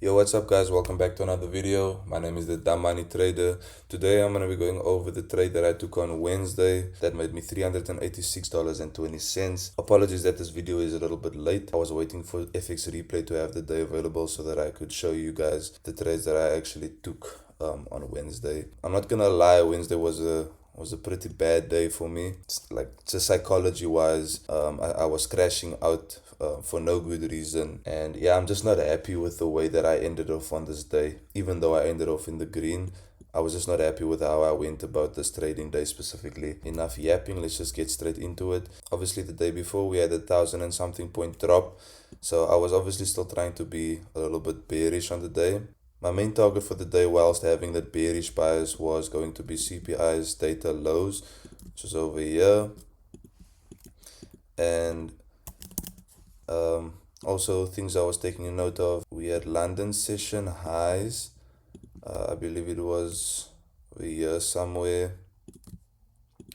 Yo, what's up guys? Welcome back to another video. My name is the Dumb Money Trader. Today I'm going to be going over the trade that I took on Wednesday that made me $386.20. Apologies that this video is a little bit late. I was waiting for FX Replay to have the day available so that I could show you guys the trades that I actually took on Wednesday. I'm not gonna lie, Wednesday was a pretty bad day for me. Just psychology wise, I was crashing out for no good reason, and yeah, I'm just not happy with the way that I ended off on this day. Even though I ended off in the green, I was just not happy with how I went about this trading day specifically. Enough yapping, let's just get straight into it. Obviously the day before we had 1,000 and something point drop, so I was obviously still trying to be a little bit bearish on the day. My main target for the day, whilst having that bearish bias, was going to be CPI's data lows, which is over here. And also things I was taking a note of, we had London session highs. I believe it was over here somewhere.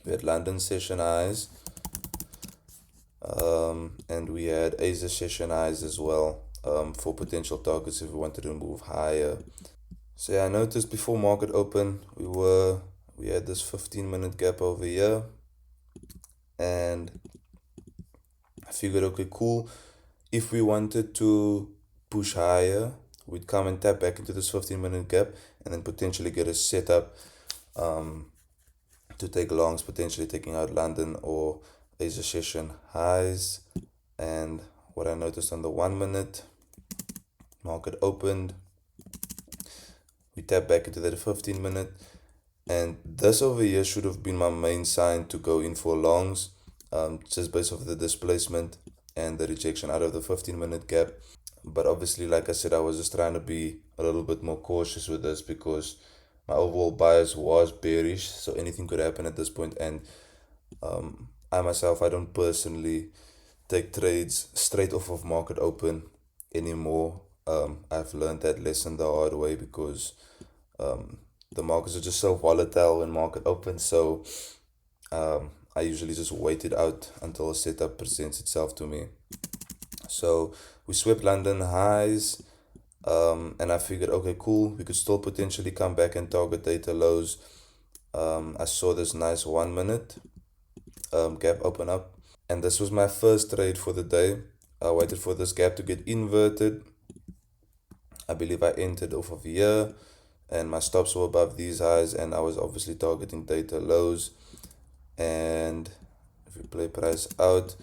We had London session highs. And we had Asia session highs as well, for potential targets if we wanted to move higher. So yeah, I noticed before market open we had this 15-minute gap over here, and I figured, okay, cool, if we wanted to push higher, we'd come and tap back into this 15-minute gap and then potentially get a setup to take longs, potentially taking out London or Asia session highs. And what I noticed on the 1 minute, market opened, we tap back into that 15-minute, and this over here should have been my main sign to go in for longs, just based off the displacement and the rejection out of the 15-minute gap. But obviously, like I said, I was just trying to be a little bit more cautious with this because my overall bias was bearish, so anything could happen at this point. And I myself, I don't personally take trades straight off of market open anymore. I've learned that lesson the hard way because the markets are just so volatile when market opens. So I usually just wait it out until a setup presents itself to me. So we swept London highs, and I figured, okay, cool, we could still potentially come back and target data lows. I saw this nice 1 minute gap open up, and this was my first trade for the day. I waited for this gap to get inverted. I believe I entered off of here, and my stops were above these highs, and I was obviously targeting data lows. And if we play price out,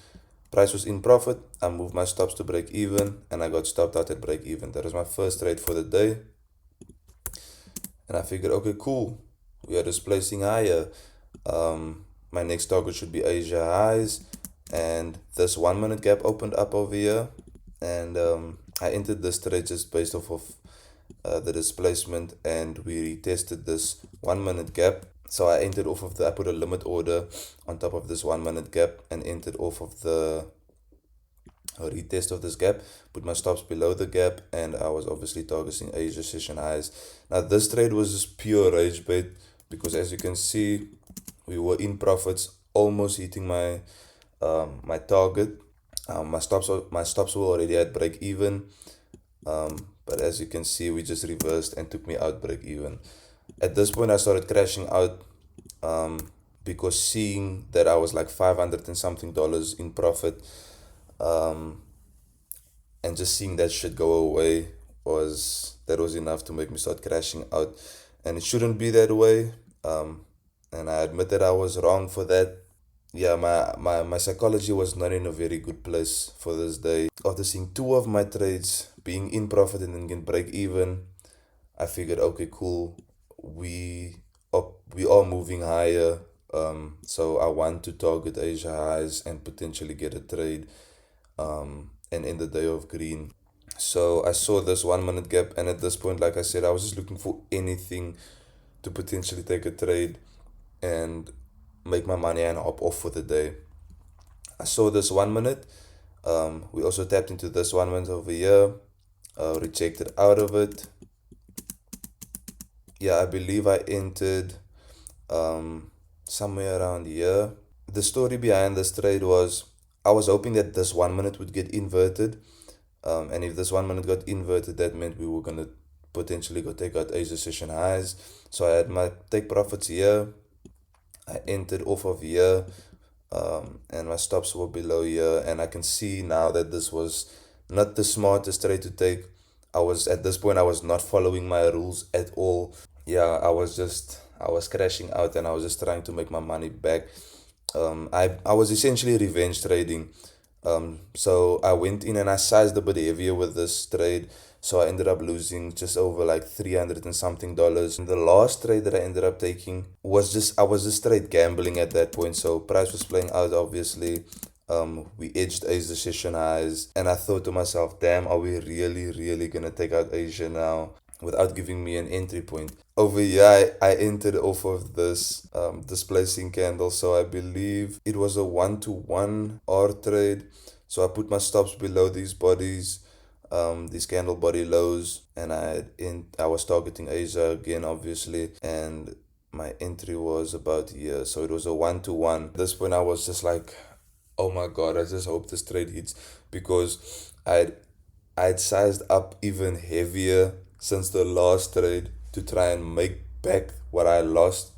price was in profit. I moved my stops to break even, and I got stopped out at break even. That was my first trade for the day, and I figured, okay, cool, we are displacing higher. My next target should be Asia highs, and this 1 minute gap opened up over here, and I entered this trade just based off of the displacement, and we retested this 1 minute gap. So I entered off of I put a limit order on top of this 1 minute gap and entered off of the retest of this gap, put my stops below the gap, and I was obviously targeting Asia session highs. Now this trade was just pure rage bait because, as you can see, we were in profits, almost hitting my my target. My stops were already at break even, but as you can see, we just reversed and took me out break even. At this point I started crashing out, because seeing that I was like $500 and something in profit, and just seeing that shit go away was enough to make me start crashing out. And it shouldn't be that way, and I admit that I was wrong for that. Yeah, my psychology was not in a very good place for this day. After seeing two of my trades being in profit and then get break even, I figured, okay, cool, we are moving higher. So I want to target Asia highs and potentially get a trade, and end the day of green. So I saw this 1 minute gap, and at this point, like I said, I was just looking for anything to potentially take a trade and make my money and hop off for the day. I saw this 1 minute. We also tapped into this 1 minute over here, rejected out of it. Yeah, I believe I entered somewhere around here. The story behind this trade was I was hoping that this 1 minute would get inverted, And if this 1 minute got inverted, that meant we were gonna potentially go take out Asia session highs. So I had my take profits here. I entered off of here, and my stops were below here. And I can see now that this was not the smartest trade to take. I was at this point, I was not following my rules at all. Yeah, I was crashing out, and I was just trying to make my money back. I was essentially revenge trading. So I went in and I sized a bit heavier with this trade. So I ended up losing just over like 300 and something dollars. And the last trade that I ended up taking I was just straight gambling at that point. So price was playing out, obviously. We edged Asia session highs, and I thought to myself, damn, are we really, really gonna take out Asia now without giving me an entry point? Over here, I entered off of this displacing candle, so I believe it was a 1-to-1 R trade. So I put my stops below these bodies, these candle body lows, and I was targeting Asia again, obviously, and my entry was about here. So it was a 1-to-1. At this point, I was just like, oh my god, I just hope this trade hits, because I'd sized up even heavier since the last trade to try and make back what I lost,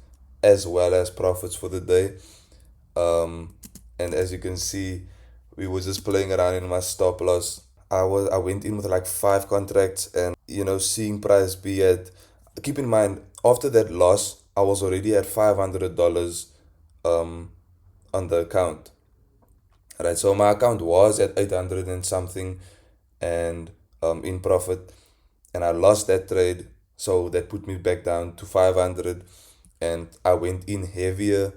as well as profits for the day. And as you can see, we were just playing around in my stop loss. I went in with like 5 contracts, and seeing price be at, keep in mind, after that loss I was already at $500 on the account. Right, so my account was at 800 and something, and in profit, and I lost that trade, so that put me back down to 500, and I went in heavier.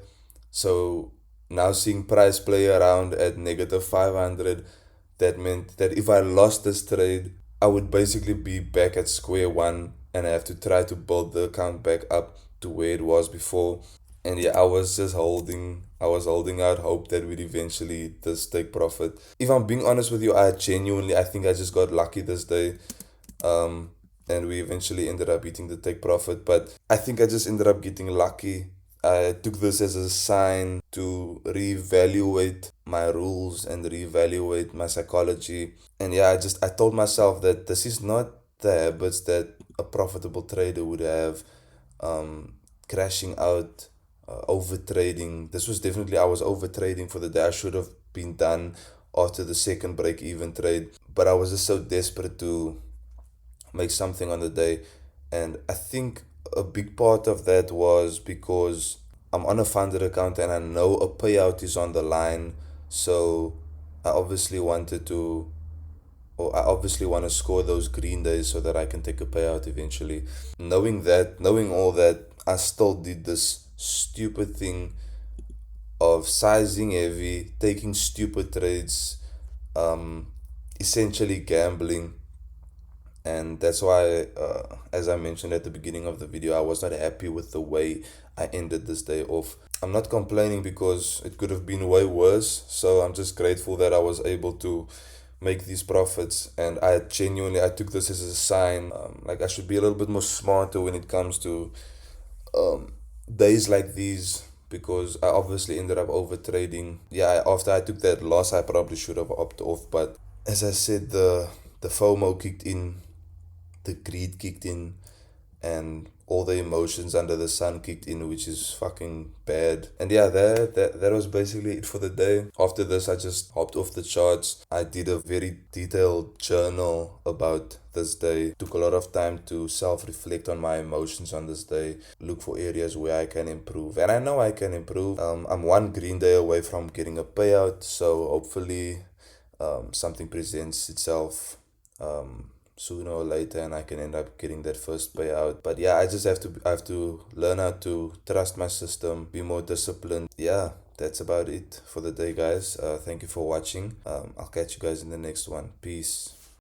So now seeing price play around at negative 500, that meant that if I lost this trade, I would basically be back at square one, and I have to try to build the account back up to where it was before. And yeah, I was holding out hope that we'd eventually just take profit. If I'm being honest with you, I think I just got lucky this day. Um, and we eventually ended up beating the take profit. But I think I just ended up getting lucky. I took this as a sign to reevaluate my rules and reevaluate my psychology. And yeah, I told myself that this is not the habits that a profitable trader would have. Crashing out, over trading. This was definitely, I was over trading for the day. I should have been done after the second break even trade, but I was just so desperate to make something on the day. And I think a big part of that was because I'm on a funded account and I know a payout is on the line. So I obviously wanted to, or I obviously want to score those green days so that I can take a payout eventually. Knowing all that, I still did this stupid thing of sizing heavy, taking stupid trades, essentially gambling. And that's why, as I mentioned at the beginning of the video, I was not happy with the way I ended this day off. I'm not complaining because it could have been way worse. So I'm just grateful that I was able to make these profits. And I took this as a sign. Like, I should be a little bit more smarter when it comes to days like these, because I obviously ended up over trading. Yeah, after I took that loss, I probably should have opted off. But as I said, the FOMO kicked in, the greed kicked in, and all the emotions under the sun kicked in, which is fucking bad. And yeah, that was basically it for the day. After this, I just hopped off the charts. I did a very detailed journal about this day. Took a lot of time to self-reflect on my emotions on this day, look for areas where I can improve, and I know I can improve. I'm one green day away from getting a payout, so hopefully something presents itself sooner or later, and I can end up getting that first payout. But yeah, I have to learn how to trust my system, be more disciplined. Yeah, that's about it for the day, guys. Thank you for watching. I'll catch you guys in the next one. Peace.